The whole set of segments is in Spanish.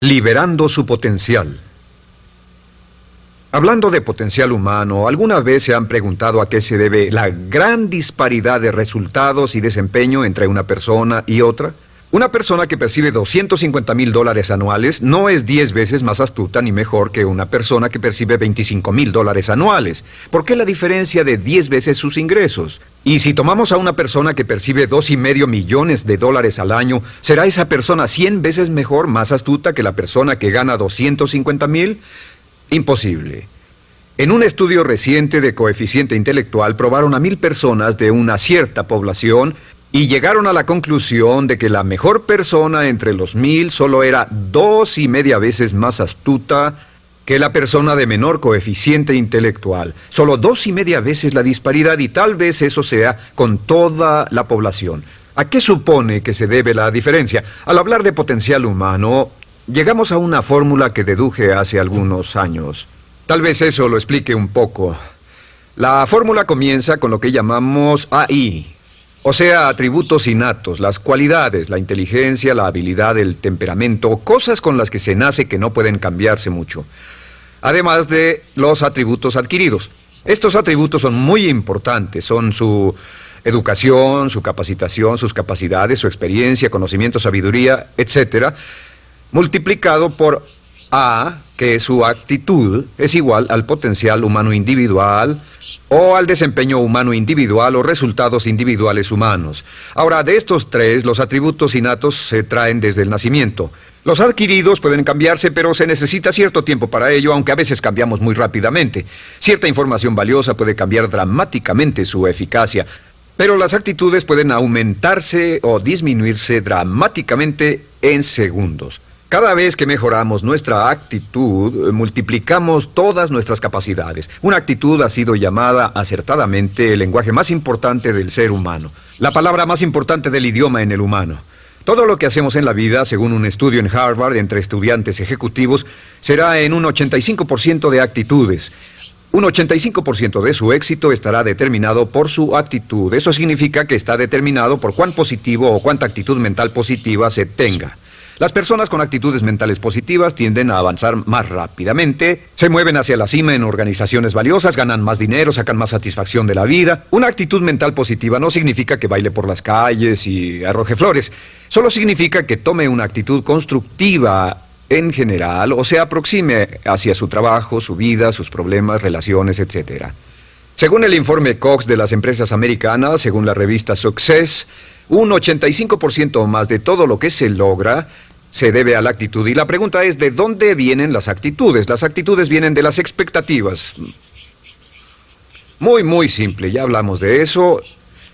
Liberando su potencial. Hablando de potencial humano, ¿alguna vez se han preguntado a qué se debe la gran disparidad de resultados y desempeño entre una persona y otra? Una persona que percibe $250,000 anuales no es 10 veces más astuta ni mejor que una persona que percibe $25,000 anuales. ¿Por qué la diferencia de 10 veces sus ingresos? Y si tomamos a una persona que percibe $2,5 millones al año, ¿será esa persona 100 veces mejor, más astuta que la persona que gana $250,000? Imposible. En un estudio reciente de coeficiente intelectual probaron a 1,000 personas de una cierta población y llegaron a la conclusión de que la mejor persona entre los 1,000 solo era 2,5 veces más astuta que la persona de menor coeficiente intelectual. Solo 2,5 veces la disparidad, y tal vez eso sea con toda la población. ¿A qué supone que se debe la diferencia? Al hablar de potencial humano, llegamos a una fórmula que deduje hace algunos años. Tal vez eso lo explique un poco. La fórmula comienza con lo que llamamos AI. O sea, atributos innatos, las cualidades, la inteligencia, la habilidad, el temperamento, cosas con las que se nace que no pueden cambiarse mucho. Además de los atributos adquiridos. Estos atributos son muy importantes, son su educación, su capacitación, sus capacidades, su experiencia, conocimiento, sabiduría, etc., multiplicado por A, que es su actitud, es igual al potencial humano individual, o al desempeño humano individual o resultados individuales humanos. Ahora, de estos tres, los atributos innatos se traen desde el nacimiento. Los adquiridos pueden cambiarse, pero se necesita cierto tiempo para ello, aunque a veces cambiamos muy rápidamente. Cierta información valiosa puede cambiar dramáticamente su eficacia, pero las actitudes pueden aumentarse o disminuirse dramáticamente en segundos. Cada vez que mejoramos nuestra actitud, multiplicamos todas nuestras capacidades. Una actitud ha sido llamada acertadamente el lenguaje más importante del ser humano, la palabra más importante del idioma en el humano. Todo lo que hacemos en la vida, según un estudio en Harvard entre estudiantes ejecutivos, será en un 85% de actitudes. Un 85% de su éxito estará determinado por su actitud. Eso significa que está determinado por cuán positivo o cuánta actitud mental positiva se tenga. Las personas con actitudes mentales positivas tienden a avanzar más rápidamente, se mueven hacia la cima en organizaciones valiosas, ganan más dinero, sacan más satisfacción de la vida. Una actitud mental positiva no significa que baile por las calles y arroje flores. Solo significa que tome una actitud constructiva en general o se aproxime hacia su trabajo, su vida, sus problemas, relaciones, etc. Según el informe Cox de las empresas americanas, según la revista Success, un 85% o más de todo lo que se logra se debe a la actitud. Y la pregunta es, ¿de dónde vienen las actitudes? Las actitudes vienen de las expectativas. Muy simple, ya hablamos de eso.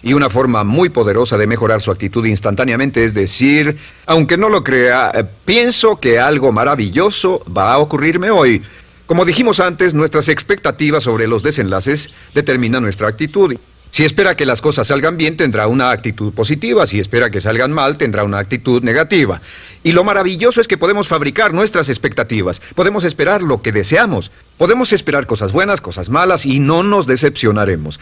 Y una forma muy poderosa de mejorar su actitud instantáneamente es decir, aunque no lo crea, pienso que algo maravilloso va a ocurrirme hoy. Como dijimos antes, nuestras expectativas sobre los desenlaces determinan nuestra actitud. Si espera que las cosas salgan bien, tendrá una actitud positiva. Si espera que salgan mal, tendrá una actitud negativa. Y lo maravilloso es que podemos fabricar nuestras expectativas. Podemos esperar lo que deseamos. Podemos esperar cosas buenas, cosas malas, y no nos decepcionaremos.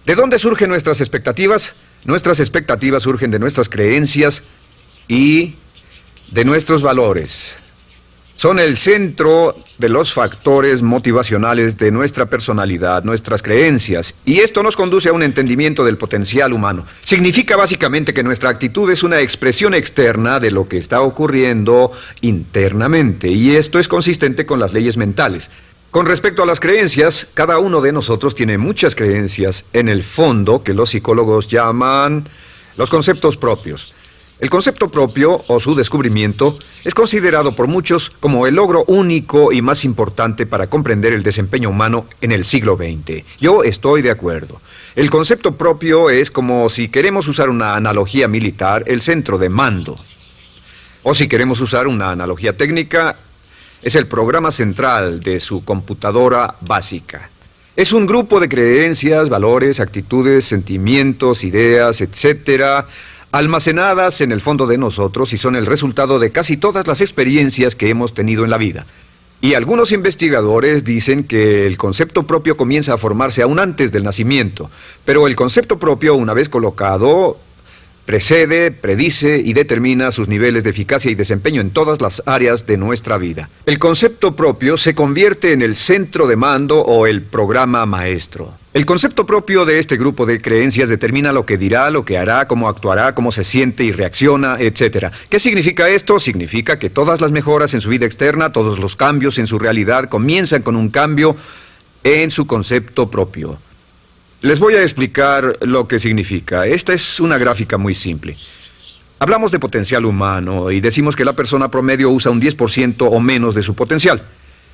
¿De dónde surgen nuestras expectativas? Nuestras expectativas surgen de nuestras creencias y de nuestros valores. Son el centro de los factores motivacionales de nuestra personalidad, nuestras creencias. Y esto nos conduce a un entendimiento del potencial humano. Significa básicamente que nuestra actitud es una expresión externa de lo que está ocurriendo internamente. Y esto es consistente con las leyes mentales. Con respecto a las creencias, cada uno de nosotros tiene muchas creencias en el fondo que los psicólogos llaman los conceptos propios. El concepto propio, o su descubrimiento, es considerado por muchos como el logro único y más importante para comprender el desempeño humano en el siglo XX. Yo estoy de acuerdo. El concepto propio es como, si queremos usar una analogía militar, el centro de mando. O si queremos usar una analogía técnica, es el programa central de su computadora básica. Es un grupo de creencias, valores, actitudes, sentimientos, ideas, etcétera, almacenadas en el fondo de nosotros y son el resultado de casi todas las experiencias que hemos tenido en la vida. Y algunos investigadores dicen que el concepto propio comienza a formarse aún antes del nacimiento, pero el concepto propio, una vez colocado, Precede, predice y determina sus niveles de eficacia y desempeño en todas las áreas de nuestra vida. El concepto propio se convierte en el centro de mando o el programa maestro. El concepto propio de este grupo de creencias determina lo que dirá, lo que hará, cómo actuará, cómo se siente y reacciona, etc. ¿Qué significa esto? Significa que todas las mejoras en su vida externa, todos los cambios en su realidad comienzan con un cambio en su concepto propio. Les voy a explicar lo que significa. Esta es una gráfica muy simple. Hablamos de potencial humano y decimos que la persona promedio usa un 10% o menos de su potencial.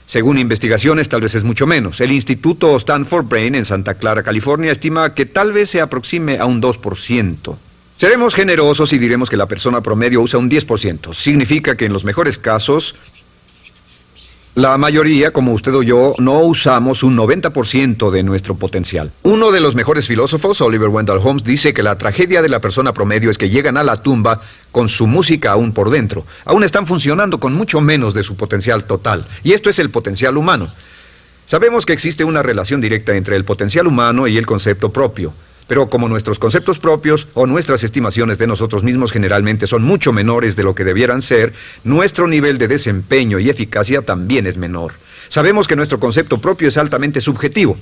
Según investigaciones, tal vez es mucho menos. El Instituto Stanford Brain en Santa Clara, California, estima que tal vez se aproxime a un 2%. Seremos generosos y diremos que la persona promedio usa un 10%. Significa que en los mejores casos, la mayoría, como usted o yo, no usamos un 90% de nuestro potencial. Uno de los mejores filósofos, Oliver Wendell Holmes, dice que la tragedia de la persona promedio es que llegan a la tumba con su música aún por dentro. Aún están funcionando con mucho menos de su potencial total. Y esto es el potencial humano. Sabemos que existe una relación directa entre el potencial humano y el concepto propio. Pero como nuestros conceptos propios o nuestras estimaciones de nosotros mismos generalmente son mucho menores de lo que debieran ser, nuestro nivel de desempeño y eficacia también es menor. Sabemos que nuestro concepto propio es altamente subjetivo.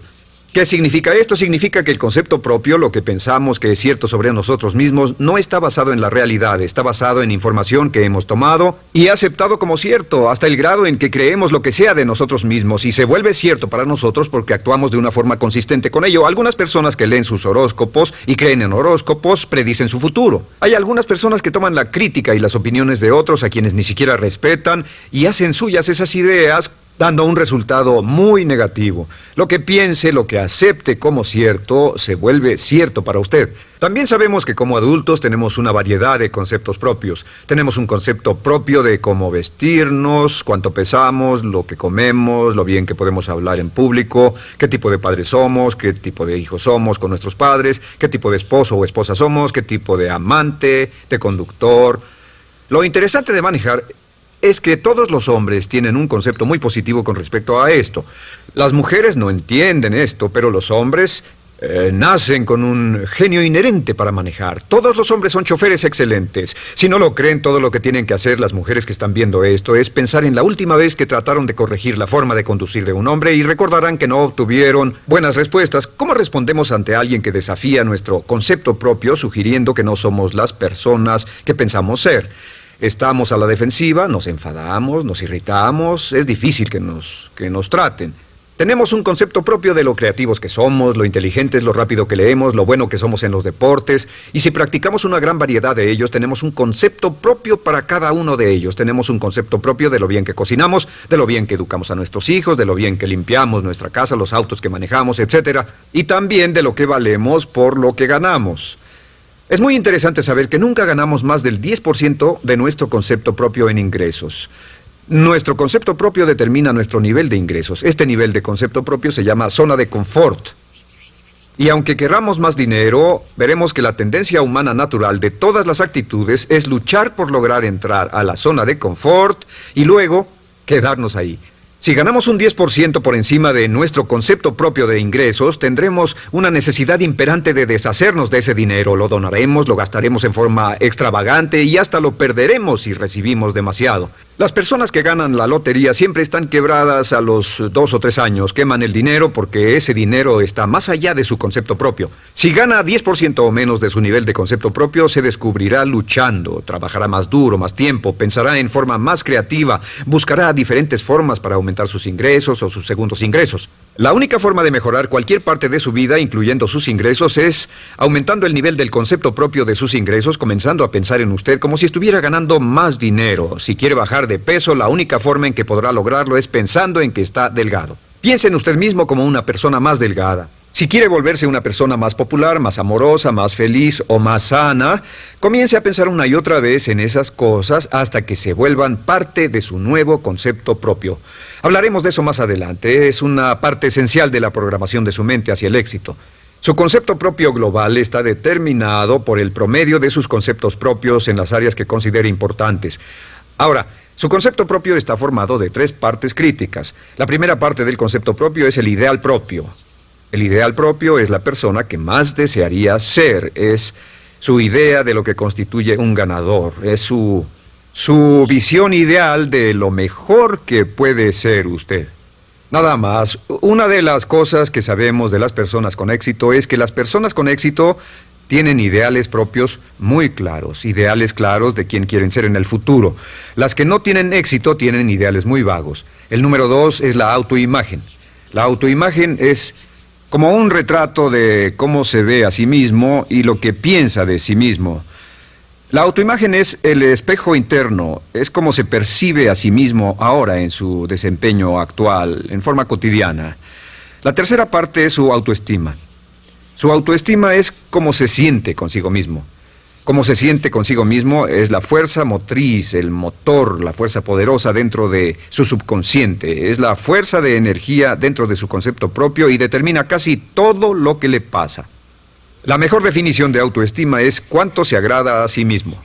¿Qué significa esto? Significa que el concepto propio, lo que pensamos que es cierto sobre nosotros mismos, no está basado en la realidad, está basado en información que hemos tomado y aceptado como cierto, hasta el grado en que creemos lo que sea de nosotros mismos y se vuelve cierto para nosotros porque actuamos de una forma consistente con ello. Algunas personas que leen sus horóscopos y creen en horóscopos predicen su futuro. Hay algunas personas que toman la crítica y las opiniones de otros a quienes ni siquiera respetan y hacen suyas esas ideas, dando un resultado muy negativo. Lo que piense, lo que acepte como cierto, se vuelve cierto para usted. También sabemos que como adultos tenemos una variedad de conceptos propios. Tenemos un concepto propio de cómo vestirnos, cuánto pesamos, lo que comemos, lo bien que podemos hablar en público, qué tipo de padres somos, qué tipo de hijos somos con nuestros padres, qué tipo de esposo o esposa somos, qué tipo de amante, de conductor. Lo interesante de manejar es que todos los hombres tienen un concepto muy positivo con respecto a esto. Las mujeres no entienden esto, pero los hombres nacen con un genio inherente para manejar. Todos los hombres son choferes excelentes. Si no lo creen, todo lo que tienen que hacer las mujeres que están viendo esto es pensar en la última vez que trataron de corregir la forma de conducir de un hombre y recordarán que no obtuvieron buenas respuestas. ¿Cómo respondemos ante alguien que desafía nuestro concepto propio, sugiriendo que no somos las personas que pensamos ser? Estamos a la defensiva, nos enfadamos, nos irritamos, es difícil que nos traten. Tenemos un concepto propio de lo creativos que somos, lo inteligentes, lo rápido que leemos, lo bueno que somos en los deportes, y si practicamos una gran variedad de ellos, tenemos un concepto propio para cada uno de ellos. Tenemos un concepto propio de lo bien que cocinamos, de lo bien que educamos a nuestros hijos, de lo bien que limpiamos nuestra casa, los autos que manejamos, etc. Y también de lo que valemos por lo que ganamos. Es muy interesante saber que nunca ganamos más del 10% de nuestro concepto propio en ingresos. Nuestro concepto propio determina nuestro nivel de ingresos. Este nivel de concepto propio se llama zona de confort. Y aunque querramos más dinero, veremos que la tendencia humana natural de todas las actitudes es luchar por lograr entrar a la zona de confort y luego quedarnos ahí. Si ganamos un 10% por encima de nuestro concepto propio de ingresos, tendremos una necesidad imperante de deshacernos de ese dinero. Lo donaremos, lo gastaremos en forma extravagante y hasta lo perderemos si recibimos demasiado. Las personas que ganan la lotería siempre están quebradas a los 2 o 3 años. Queman el dinero porque ese dinero está más allá de su concepto propio. Si gana 10% o menos de su nivel de concepto propio, se descubrirá luchando, trabajará más duro, más tiempo, pensará en forma más creativa, buscará diferentes formas para aumentar sus ingresos o sus segundos ingresos. La única forma de mejorar cualquier parte de su vida, incluyendo sus ingresos, es aumentando el nivel del concepto propio de sus ingresos, comenzando a pensar en usted como si estuviera ganando más dinero. Si quiere bajar de peso, la única forma en que podrá lograrlo es pensando en que está delgado. Piense en usted mismo como una persona más delgada. Si quiere volverse una persona más popular, más amorosa, más feliz o más sana, comience a pensar una y otra vez en esas cosas hasta que se vuelvan parte de su nuevo concepto propio. Hablaremos de eso más adelante. Es una parte esencial de la programación de su mente hacia el éxito. Su concepto propio global está determinado por el promedio de sus conceptos propios en las áreas que considere importantes. Ahora, su concepto propio está formado de 3 partes críticas. La primera parte del concepto propio es el ideal propio. El ideal propio es la persona que más desearía ser, es su idea de lo que constituye un ganador, es su visión ideal de lo mejor que puede ser usted. Nada más, una de las cosas que sabemos de las personas con éxito es que las personas con éxito tienen ideales propios muy claros, ideales claros de quién quieren ser en el futuro. Las que no tienen éxito tienen ideales muy vagos. El número 2 es la autoimagen. La autoimagen es como un retrato de cómo se ve a sí mismo y lo que piensa de sí mismo. La autoimagen es el espejo interno, es como se percibe a sí mismo ahora en su desempeño actual, en forma cotidiana. La tercera parte es su autoestima. Su autoestima es cómo se siente consigo mismo. Cómo se siente consigo mismo es la fuerza motriz, el motor, la fuerza poderosa dentro de su subconsciente. Es la fuerza de energía dentro de su concepto propio y determina casi todo lo que le pasa. La mejor definición de autoestima es cuánto se agrada a sí mismo.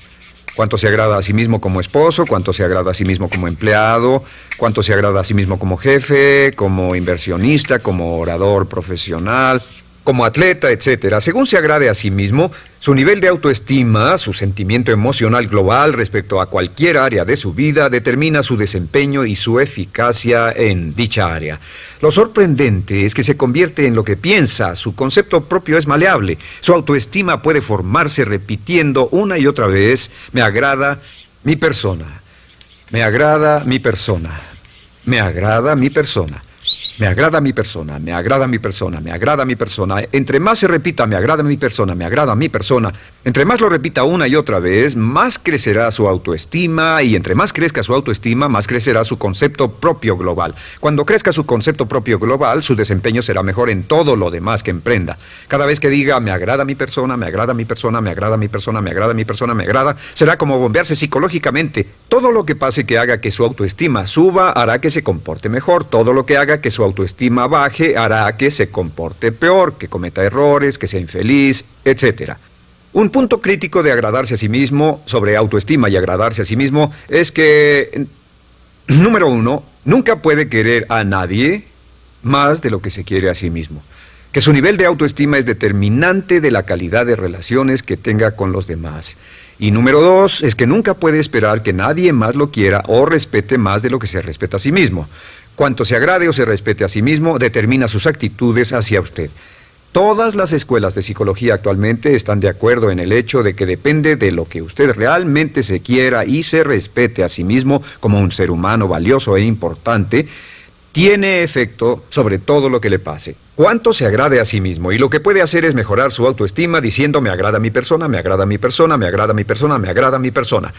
Cuánto se agrada a sí mismo como esposo, cuánto se agrada a sí mismo como empleado, cuánto se agrada a sí mismo como jefe, como inversionista, como orador profesional, como atleta, etcétera. Según se agrade a sí mismo, su nivel de autoestima, su sentimiento emocional global respecto a cualquier área de su vida, determina su desempeño y su eficacia en dicha área. Lo sorprendente es que se convierte en lo que piensa, su concepto propio es maleable, su autoestima puede formarse repitiendo una y otra vez, me agrada mi persona, me agrada mi persona, me agrada mi persona. Me agrada mi persona, me agrada mi persona, me agrada mi persona. Entre más se repita, me agrada mi persona, me agrada mi persona, entre más lo repita una y otra vez, más crecerá su autoestima y entre más crezca su autoestima, más crecerá su concepto propio global. Cuando crezca su concepto propio global, su desempeño será mejor en todo lo demás que emprenda. Cada vez que diga, me agrada mi persona, me agrada mi persona, me agrada mi persona, me agrada mi persona, me agrada, será como bombearse psicológicamente. Todo lo que pase que haga que su autoestima suba, hará que se comporte mejor. Todo lo que haga que su autoestima baje hará que se comporte peor, que cometa errores, que sea infeliz, etc. Un punto crítico de agradarse a sí mismo, sobre autoestima y agradarse a sí mismo, es que, número 1, nunca puede querer a nadie más de lo que se quiere a sí mismo. Que su nivel de autoestima es determinante de la calidad de relaciones que tenga con los demás. Y número 2, es que nunca puede esperar que nadie más lo quiera o respete más de lo que se respeta a sí mismo. Cuanto se agrade o se respete a sí mismo, determina sus actitudes hacia usted. Todas las escuelas de psicología actualmente están de acuerdo en el hecho de que depende de lo que usted realmente se quiera y se respete a sí mismo como un ser humano valioso e importante, tiene efecto sobre todo lo que le pase. Cuánto se agrade a sí mismo, y lo que puede hacer es mejorar su autoestima diciendo me agrada mi persona, me agrada mi persona, me agrada mi persona, me agrada mi persona.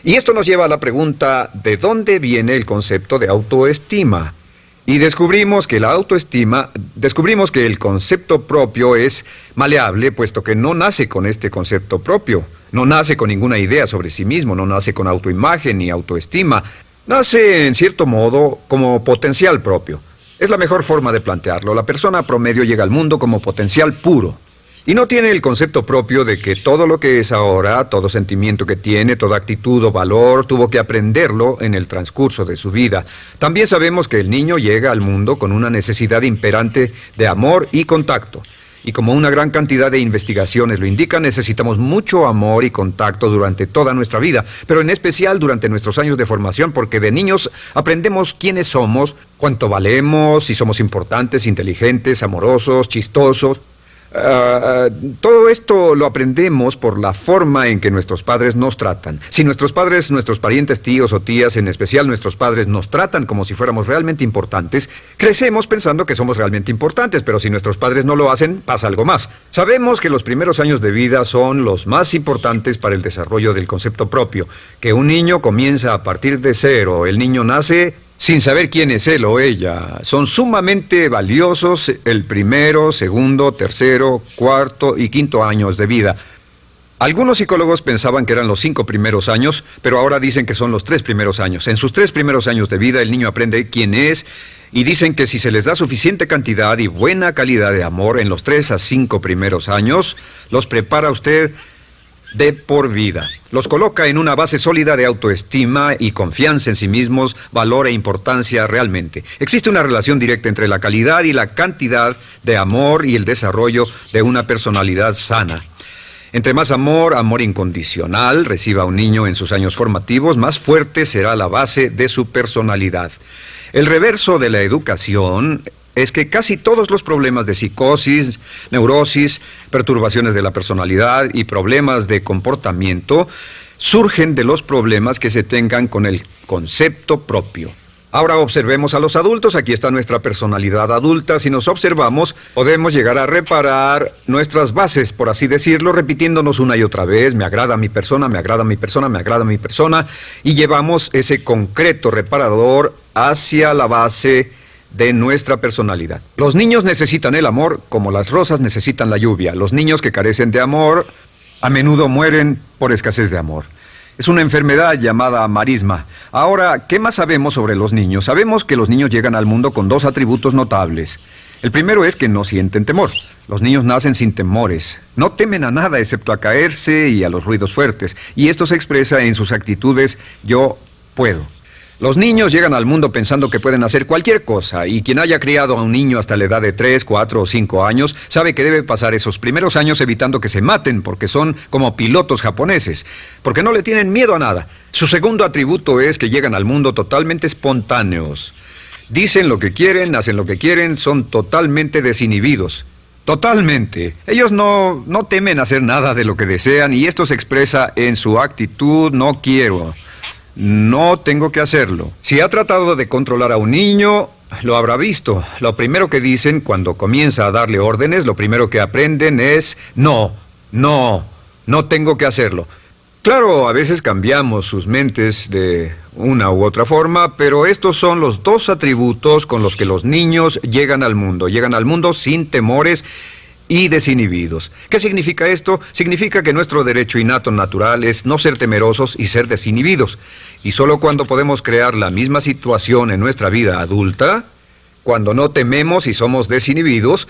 Y esto nos lleva a la pregunta, ¿de dónde viene el concepto de autoestima? Y descubrimos que el concepto propio es maleable, puesto que no nace con este concepto propio, no nace con ninguna idea sobre sí mismo, no nace con autoimagen ni autoestima. Nace, en cierto modo, como potencial propio. Es la mejor forma de plantearlo. La persona promedio llega al mundo como potencial puro. Y no tiene el concepto propio de que todo lo que es ahora, todo sentimiento que tiene, toda actitud o valor, tuvo que aprenderlo en el transcurso de su vida. También sabemos que el niño llega al mundo con una necesidad imperante de amor y contacto. Y como una gran cantidad de investigaciones lo indican, necesitamos mucho amor y contacto durante toda nuestra vida, pero en especial durante nuestros años de formación, porque de niños aprendemos quiénes somos, cuánto valemos, si somos importantes, inteligentes, amorosos, chistosos. Todo esto lo aprendemos por la forma en que nuestros padres nos tratan. Si nuestros padres, nuestros parientes, tíos o tías, en especial nuestros padres, nos tratan como si fuéramos realmente importantes, crecemos pensando que somos realmente importantes, pero si nuestros padres no lo hacen, pasa algo más. Sabemos que los primeros años de vida son los más importantes para el desarrollo del concepto propio, que un niño comienza a partir de cero. El niño nace sin saber quién es él o ella. Son sumamente valiosos el primero, segundo, tercero, cuarto y quinto años de vida. Algunos psicólogos pensaban que eran los 5 primeros años, pero ahora dicen que son los 3 primeros años. En sus 3 primeros años de vida el niño aprende quién es y dicen que si se les da suficiente cantidad y buena calidad de amor en los 3 a 5 primeros años, los prepara usted de por vida. Los coloca en una base sólida de autoestima y confianza en sí mismos, valor e importancia realmente. Existe una relación directa entre la calidad y la cantidad de amor y el desarrollo de una personalidad sana. Entre más amor, amor incondicional, reciba un niño en sus años formativos, más fuerte será la base de su personalidad. El reverso de la educación es que casi todos los problemas de psicosis, neurosis, perturbaciones de la personalidad y problemas de comportamiento surgen de los problemas que se tengan con el concepto propio. Ahora observemos a los adultos. Aquí está nuestra personalidad adulta. Si nos observamos, podemos llegar a reparar nuestras bases, por así decirlo, repitiéndonos una y otra vez: me agrada mi persona, me agrada mi persona, me agrada mi persona, y llevamos ese concreto reparador hacia la base de nuestra personalidad. Los niños necesitan el amor como las rosas necesitan la lluvia. Los niños que carecen de amor a menudo mueren por escasez de amor. Es una enfermedad llamada marisma. Ahora, ¿qué más sabemos sobre los niños? Sabemos que los niños llegan al mundo con dos atributos notables. El primero es que no sienten temor. Los niños nacen sin temores. No temen a nada excepto a caerse y a los ruidos fuertes. Y esto se expresa en sus actitudes: yo puedo. Los niños llegan al mundo pensando que pueden hacer cualquier cosa, y quien haya criado a un niño hasta la edad de 3, 4 o 5 años sabe que debe pasar esos primeros años evitando que se maten, porque son como pilotos japoneses, porque no le tienen miedo a nada. Su segundo atributo es que llegan al mundo totalmente espontáneos. Dicen lo que quieren, hacen lo que quieren, son totalmente desinhibidos. Totalmente. Ellos no temen hacer nada de lo que desean, y esto se expresa en su actitud: no quiero. No tengo que hacerlo. Si ha tratado de controlar a un niño, lo habrá visto. Lo primero que dicen cuando comienza a darle órdenes, lo primero que aprenden es: no tengo que hacerlo. Claro, a veces cambiamos sus mentes de una u otra forma, pero estos son los dos atributos con los que los niños llegan al mundo. Llegan al mundo sin temores y desinhibidos. ¿Qué significa esto? Significa que nuestro derecho innato natural es no ser temerosos y ser desinhibidos. Y solo cuando podemos crear la misma situación en nuestra vida adulta, cuando no tememos y somos desinhibidos,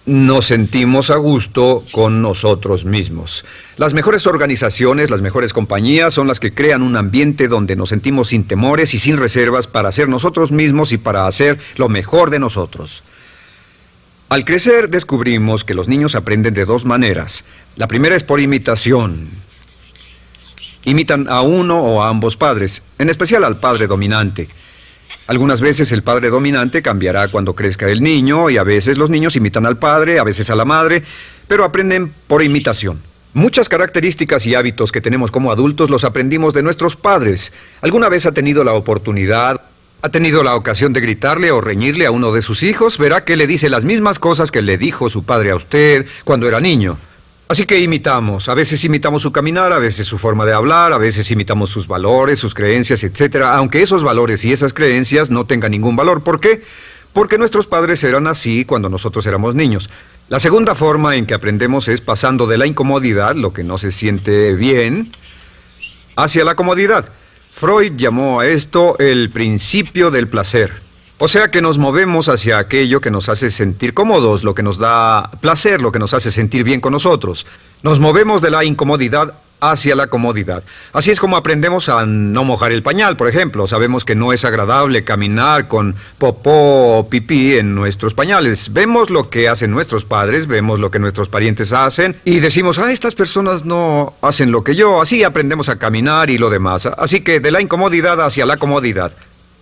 nos sentimos a gusto con nosotros mismos. Las mejores organizaciones, las mejores compañías son las que crean un ambiente donde nos sentimos sin temores y sin reservas para ser nosotros mismos y para hacer lo mejor de nosotros. Al crecer descubrimos que los niños aprenden de dos maneras. La primera es por imitación. Imitan a uno o a ambos padres, en especial al padre dominante. Algunas veces el padre dominante cambiará cuando crezca el niño, y a veces los niños imitan al padre, a veces a la madre, pero aprenden por imitación. Muchas características y hábitos que tenemos como adultos los aprendimos de nuestros padres. ¿Alguna vez ha tenido la oportunidad, ha tenido la ocasión de gritarle o reñirle a uno de sus hijos? Verá que le dice las mismas cosas que le dijo su padre a usted cuando era niño. Así que imitamos. A veces imitamos su caminar, a veces su forma de hablar, a veces imitamos sus valores, sus creencias, etcétera, aunque esos valores y esas creencias no tengan ningún valor. ¿Por qué? Porque nuestros padres eran así cuando nosotros éramos niños. La segunda forma en que aprendemos es pasando de la incomodidad, lo que no se siente bien, hacia la comodidad. Freud llamó a esto el principio del placer. O sea que nos movemos hacia aquello que nos hace sentir cómodos, lo que nos da placer, lo que nos hace sentir bien con nosotros. Nos movemos de la incomodidad hacia la comodidad. Así es como aprendemos a no mojar el pañal, por ejemplo. Sabemos que no es agradable caminar con popó o pipí en nuestros pañales. Vemos lo que hacen nuestros padres, vemos lo que nuestros parientes hacen y decimos: estas personas no hacen lo que yo. Así aprendemos a caminar y lo demás. Así que de la incomodidad hacia la comodidad.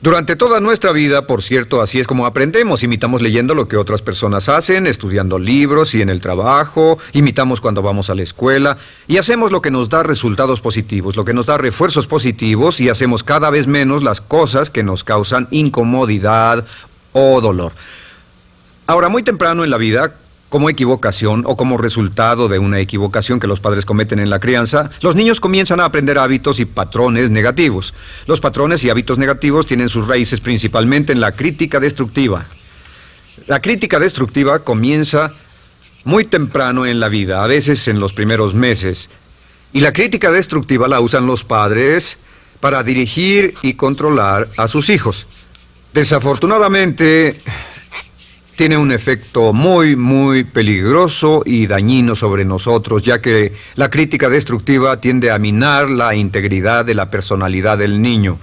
Durante toda nuestra vida, por cierto, así es como aprendemos. Imitamos leyendo lo que otras personas hacen, estudiando libros y en el trabajo, imitamos cuando vamos a la escuela, y hacemos lo que nos da resultados positivos, lo que nos da refuerzos positivos, y hacemos cada vez menos las cosas que nos causan incomodidad o dolor. Ahora, muy temprano en la vida, como equivocación o como resultado de una equivocación que los padres cometen en la crianza, los niños comienzan a aprender hábitos y patrones negativos. Los patrones y hábitos negativos tienen sus raíces principalmente en la crítica destructiva. La crítica destructiva comienza muy temprano en la vida, a veces en los primeros meses. Y la crítica destructiva la usan los padres para dirigir y controlar a sus hijos. Desafortunadamente, tiene un efecto muy peligroso y dañino sobre nosotros, ya que la crítica destructiva tiende a minar la integridad de la personalidad del niño.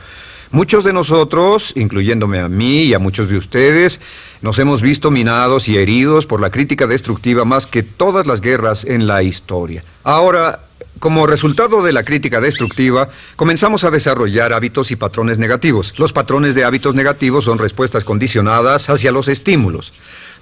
Muchos de nosotros, incluyéndome a mí y a muchos de ustedes, nos hemos visto minados y heridos por la crítica destructiva más que todas las guerras en la historia. Ahora, como resultado de la crítica destructiva, comenzamos a desarrollar hábitos y patrones negativos. Los patrones de hábitos negativos son respuestas condicionadas hacia los estímulos.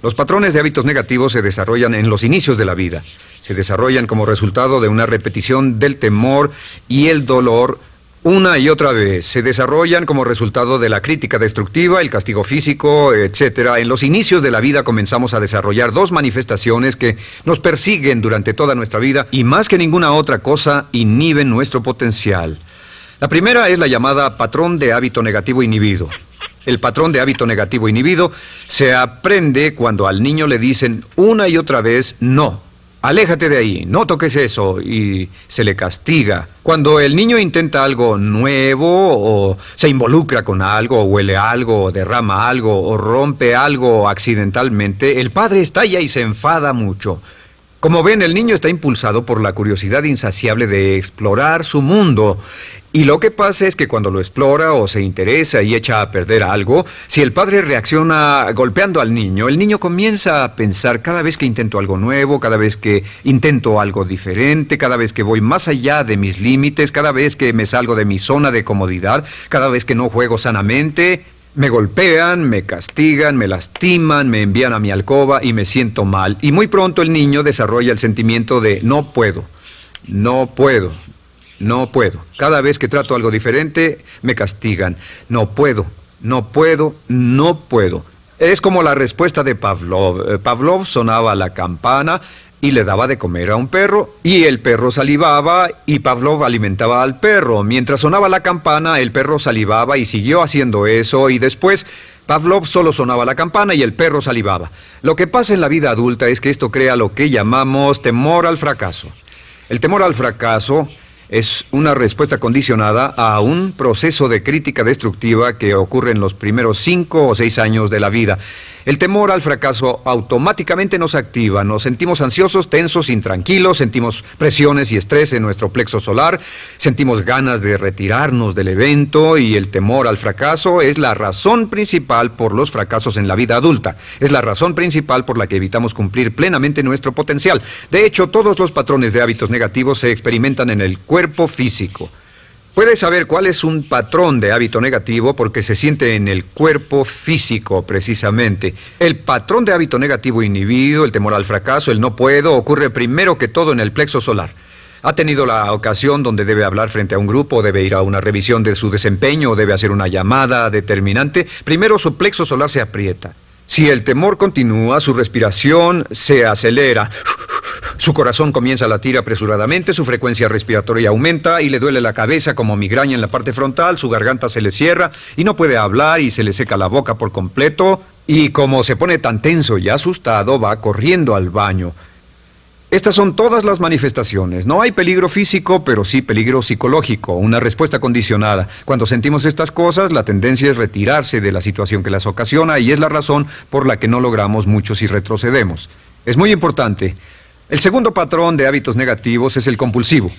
Los patrones de hábitos negativos se desarrollan en los inicios de la vida. Se desarrollan como resultado de una repetición del temor y el dolor una y otra vez. Se desarrollan como resultado de la crítica destructiva, el castigo físico, etc. En los inicios de la vida comenzamos a desarrollar dos manifestaciones que nos persiguen durante toda nuestra vida y más que ninguna otra cosa inhiben nuestro potencial. La primera es la llamada patrón de hábito negativo inhibido. El patrón de hábito negativo inhibido se aprende cuando al niño le dicen una y otra vez no. Aléjate de ahí, no toques eso, y se le castiga. Cuando el niño intenta algo nuevo, o se involucra con algo, o huele algo, o derrama algo, o rompe algo accidentalmente, el padre estalla y se enfada mucho. Como ven, el niño está impulsado por la curiosidad insaciable de explorar su mundo. Y lo que pasa es que cuando lo explora o se interesa y echa a perder algo, si el padre reacciona golpeando al niño, el niño comienza a pensar cada vez que intento algo nuevo, cada vez que intento algo diferente, cada vez que voy más allá de mis límites, cada vez que me salgo de mi zona de comodidad, cada vez que no juego sanamente, me golpean, me castigan, me lastiman, me envían a mi alcoba y me siento mal. Y muy pronto el niño desarrolla el sentimiento de no puedo, no puedo. No puedo. Cada vez que trato algo diferente, me castigan. No puedo, no puedo, no puedo. Es como la respuesta de Pavlov. Pavlov sonaba la campana y le daba de comer a un perro, y el perro salivaba, y Pavlov alimentaba al perro. Mientras sonaba la campana, el perro salivaba y siguió haciendo eso, y después Pavlov solo sonaba la campana y el perro salivaba. Lo que pasa en la vida adulta es que esto crea lo que llamamos temor al fracaso. El temor al fracaso es una respuesta condicionada a un proceso de crítica destructiva que ocurre en los primeros 5 o 6 años de la vida. El temor al fracaso automáticamente nos activa, nos sentimos ansiosos, tensos, intranquilos, sentimos presiones y estrés en nuestro plexo solar, sentimos ganas de retirarnos del evento, y el temor al fracaso es la razón principal por los fracasos en la vida adulta. Es la razón principal por la que evitamos cumplir plenamente nuestro potencial. De hecho, todos los patrones de hábitos negativos se experimentan en el cuerpo físico. Puedes saber cuál es un patrón de hábito negativo porque se siente en el cuerpo físico, precisamente. El patrón de hábito negativo inhibido, el temor al fracaso, el no puedo, ocurre primero que todo en el plexo solar. ¿Ha tenido la ocasión donde debe hablar frente a un grupo, debe ir a una revisión de su desempeño o debe hacer una llamada determinante? Primero su plexo solar se aprieta. Si el temor continúa, su respiración se acelera. Su corazón comienza a latir apresuradamente, su frecuencia respiratoria aumenta y le duele la cabeza como migraña en la parte frontal, su garganta se le cierra y no puede hablar y se le seca la boca por completo, y como se pone tan tenso y asustado, va corriendo al baño. Estas son todas las manifestaciones. No hay peligro físico, pero sí peligro psicológico, una respuesta condicionada. Cuando sentimos estas cosas, la tendencia es retirarse de la situación que las ocasiona, y es la razón por la que no logramos mucho si retrocedemos. Es muy importante. El segundo patrón de hábitos negativos es el compulsivo.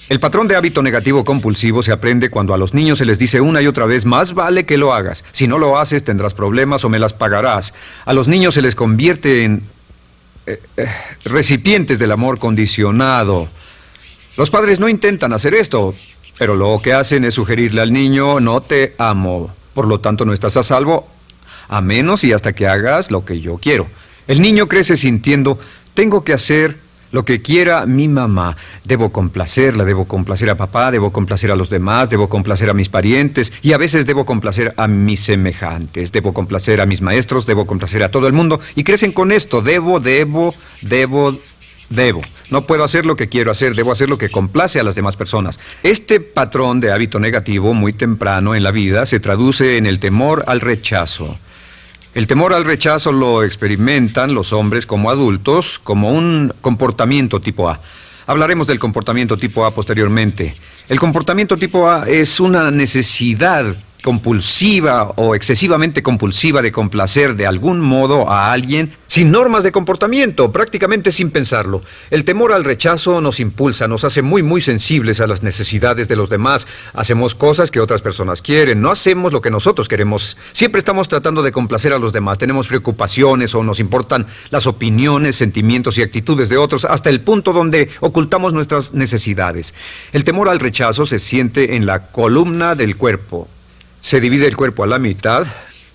El patrón de hábito negativo compulsivo se aprende cuando a los niños se les dice una y otra vez: más vale que lo hagas. Si no lo haces, tendrás problemas o me las pagarás. A los niños se les convierte en recipientes del amor condicionado. Los padres no intentan hacer esto, pero lo que hacen es sugerirle al niño: no te amo, por lo tanto no estás a salvo, a menos y hasta que hagas lo que yo quiero. El niño crece sintiendo: tengo que hacer lo que quiera mi mamá. Debo complacerla, debo complacer a papá, debo complacer a los demás, debo complacer a mis parientes, y a veces debo complacer a mis semejantes, debo complacer a mis maestros, debo complacer a todo el mundo, y crecen con esto: debo. No puedo hacer lo que quiero hacer, debo hacer lo que complace a las demás personas. Este patrón de hábito negativo muy temprano en la vida se traduce en el temor al rechazo. El temor al rechazo lo experimentan los hombres como adultos como un comportamiento tipo A. Hablaremos del comportamiento tipo A posteriormente. El comportamiento tipo A es una necesidad compulsiva o excesivamente compulsiva de complacer de algún modo a alguien sin normas de comportamiento, prácticamente sin pensarlo. El temor al rechazo nos impulsa, nos hace muy sensibles a las necesidades de los demás. Hacemos cosas que otras personas quieren, no hacemos lo que nosotros queremos. Siempre estamos tratando de complacer a los demás. Tenemos preocupaciones o nos importan las opiniones, sentimientos y actitudes de otros hasta el punto donde ocultamos nuestras necesidades. El temor al rechazo se siente en la columna del cuerpo. Se divide el cuerpo a la mitad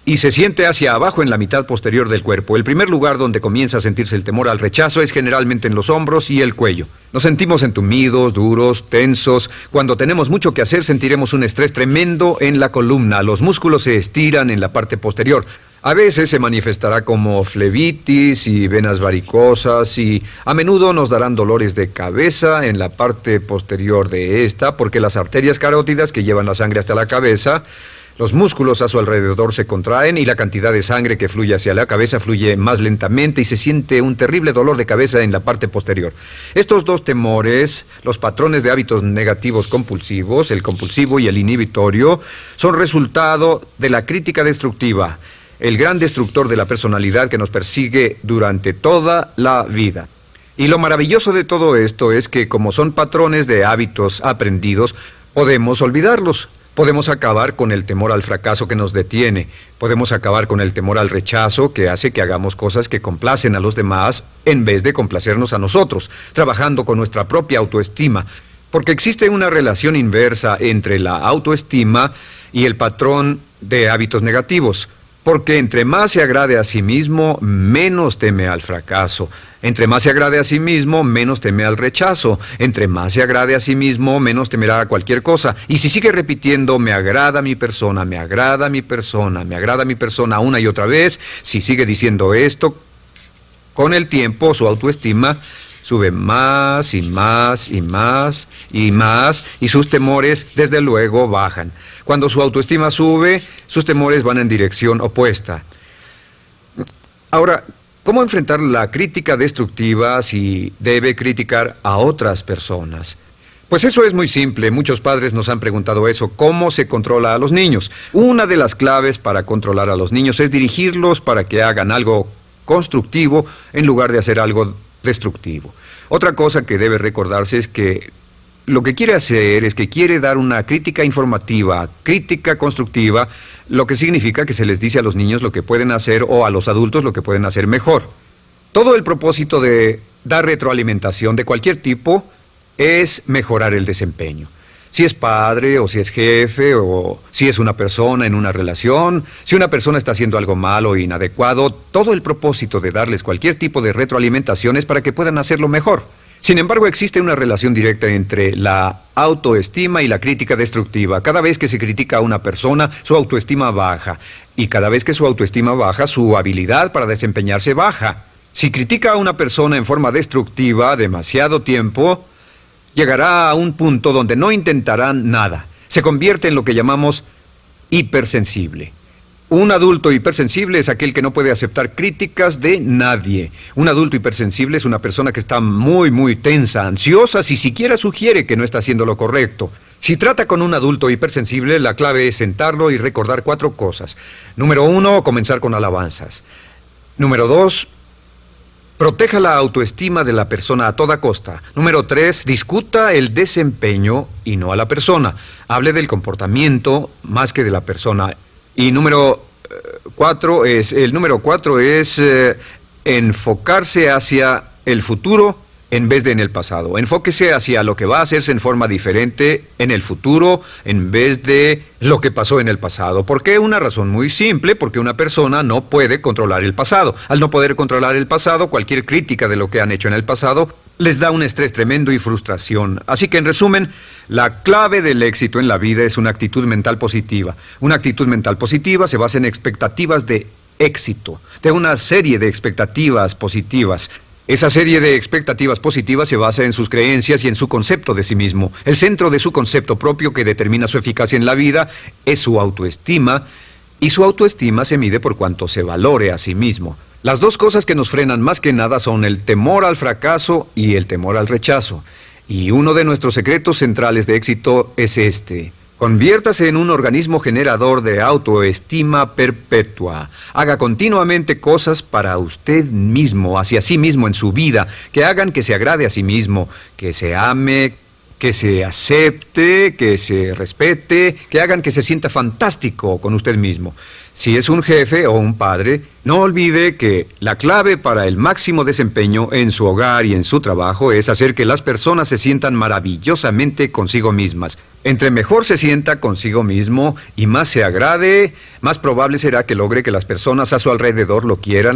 y se siente hacia abajo en la mitad posterior del cuerpo. El primer lugar donde comienza a sentirse el temor al rechazo es generalmente en los hombros y el cuello. Nos sentimos entumidos, duros, tensos. Cuando tenemos mucho que hacer sentiremos un estrés tremendo en la columna. Los músculos se estiran en la parte posterior. A veces se manifestará como flebitis y venas varicosas y a menudo nos darán dolores de cabeza en la parte posterior de esta porque las arterias carótidas que llevan la sangre hasta la cabeza, los músculos a su alrededor se contraen y la cantidad de sangre que fluye hacia la cabeza fluye más lentamente y se siente un terrible dolor de cabeza en la parte posterior. Estos dos temores, los patrones de hábitos negativos compulsivos, el compulsivo y el inhibitorio, son resultado de la crítica destructiva, el gran destructor de la personalidad que nos persigue durante toda la vida. Y lo maravilloso de todo esto es que como son patrones de hábitos aprendidos, podemos olvidarlos. Podemos acabar con el temor al fracaso que nos detiene. Podemos acabar con el temor al rechazo que hace que hagamos cosas que complacen a los demás en vez de complacernos a nosotros, trabajando con nuestra propia autoestima. Porque existe una relación inversa entre la autoestima y el patrón de hábitos negativos. Porque entre más se agrade a sí mismo, menos teme al fracaso. Entre más se agrade a sí mismo, menos teme al rechazo. Entre más se agrade a sí mismo, menos temerá a cualquier cosa. Y si sigue repitiendo, me agrada mi persona, me agrada mi persona, me agrada mi persona una y otra vez, si sigue diciendo esto, con el tiempo su autoestima sube más y más y más y más y sus temores desde luego bajan. Cuando su autoestima sube, sus temores van en dirección opuesta. Ahora, ¿cómo enfrentar la crítica destructiva si debe criticar a otras personas? Pues eso es muy simple. Muchos padres nos han preguntado eso. ¿Cómo se controla a los niños? Una de las claves para controlar a los niños es dirigirlos para que hagan algo constructivo en lugar de hacer algo destructivo. Otra cosa que debe recordarse es que lo que quiere hacer es que quiere dar una crítica informativa, crítica constructiva, lo que significa que se les dice a los niños lo que pueden hacer o a los adultos lo que pueden hacer mejor. Todo el propósito de dar retroalimentación de cualquier tipo es mejorar el desempeño. Si es padre o si es jefe o si es una persona en una relación, si una persona está haciendo algo malo o inadecuado, todo el propósito de darles cualquier tipo de retroalimentación es para que puedan hacerlo mejor. Sin embargo, existe una relación directa entre la autoestima y la crítica destructiva. Cada vez que se critica a una persona, su autoestima baja. Y cada vez que su autoestima baja, su habilidad para desempeñarse baja. Si critica a una persona en forma destructiva demasiado tiempo, llegará a un punto donde no intentarán nada. Se convierte en lo que llamamos hipersensible. Un adulto hipersensible es aquel que no puede aceptar críticas de nadie. Un adulto hipersensible es una persona que está muy tensa, ansiosa, si siquiera sugiere que no está haciendo lo correcto. Si trata con un adulto hipersensible, la clave es sentarlo y recordar 4 cosas. Número 1, comenzar con alabanzas. Número 2, proteja la autoestima de la persona a toda costa. Número 3, discuta el desempeño y no a la persona. Hable del comportamiento más que de la persona. Y número 4 es enfocarse hacia el futuro en vez de en el pasado. Enfóquese hacia lo que va a hacerse en forma diferente en el futuro en vez de lo que pasó en el pasado. ¿Por qué? Una razón muy simple, porque una persona no puede controlar el pasado. Al no poder controlar el pasado, cualquier crítica de lo que han hecho en el pasado les da un estrés tremendo y frustración. Así que, en resumen, la clave del éxito en la vida es una actitud mental positiva. Una actitud mental positiva se basa en expectativas de éxito, de una serie de expectativas positivas. Esa serie de expectativas positivas se basa en sus creencias y en su concepto de sí mismo. El centro de su concepto propio que determina su eficacia en la vida es su autoestima, y su autoestima se mide por cuanto se valore a sí mismo. Las dos cosas que nos frenan más que nada son el temor al fracaso y el temor al rechazo. Y uno de nuestros secretos centrales de éxito es este: Conviértase en un organismo generador de autoestima perpetua. Haga continuamente cosas para usted mismo, hacia sí mismo en su vida, que hagan que se agrade a sí mismo, que se ame, que se acepte, que se respete, que hagan que se sienta fantástico con usted mismo. Si es un jefe o un padre, no olvide que la clave para el máximo desempeño en su hogar y en su trabajo es hacer que las personas se sientan maravillosamente consigo mismas. Entre mejor se sienta consigo mismo y más se agrade, más probable será que logre que las personas a su alrededor lo quieran.